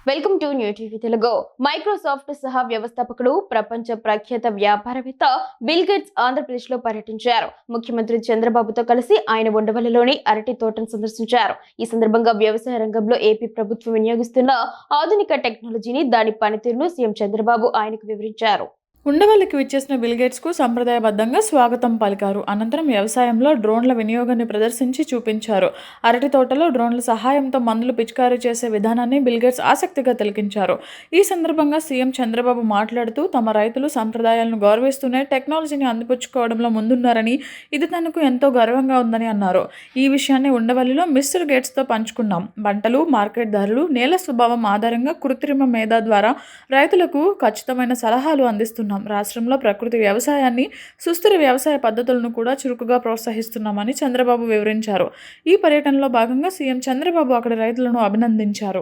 Welcome to new TV Telugu. Microsoft సహా వ్యవస్థాపకుడు, ప్రపంచ ప్రఖ్యాత వ్యాపారవేత్త బిల్ గేట్స్ ఆంధ్రప్రదేశ్ లో పర్యటించారు. ముఖ్యమంత్రి చంద్రబాబుతో కలిసి ఆయన ఉండవల్లిలోని అరటి తోటను సందర్శించారు. ఈ సందర్భంగా వ్యవసాయ రంగంలో ఏపీ ప్రభుత్వం వినియోగిస్తున్న ఆధునిక టెక్నాలజీని, దాని పనితీరును సీఎం చంద్రబాబు ఆయనకు వివరించారు. ఉండవల్లికి విచ్చేసిన బిల్ గేట్స్కు సంప్రదాయబద్ధంగా స్వాగతం పలికారు. అనంతరం వ్యవసాయంలో డ్రోన్ల వినియోగాన్ని ప్రదర్శించి చూపించారు. అరటి తోటలో డ్రోన్ల సహాయంతో మందులు పిచికారీ చేసే విధానాన్ని బిల్ గేట్స్ ఆసక్తిగా తిలకించారు. ఈ సందర్భంగా సీఎం చంద్రబాబు మాట్లాడుతూ, తమ రైతులు సంప్రదాయాలను గౌరవిస్తూనే టెక్నాలజీని అందిపుచ్చుకోవడంలో ముందున్నారని, ఇది తనకు ఎంతో గర్వంగా ఉందని అన్నారు. ఈ విషయాన్ని ఉండవల్లిలో మిస్టర్ గేట్స్తో పంచుకున్నాం. పంటలు, మార్కెట్ ధరలు, నేల స్వభావం ఆధారంగా కృత్రిమ మేధ ద్వారా రైతులకు ఖచ్చితమైన సలహాలు అందిస్తున్నాం. రాష్ట్రంలో ప్రకృతి వ్యవసాయాన్ని, సుస్థిర వ్యవసాయ పద్ధతులను కూడా చురుకుగా ప్రోత్సహిస్తున్నామని చంద్రబాబు వివరించారు. ఈ పర్యటనలో భాగంగా సీఎం చంద్రబాబు అక్కడి రైతులను అభినందించారు.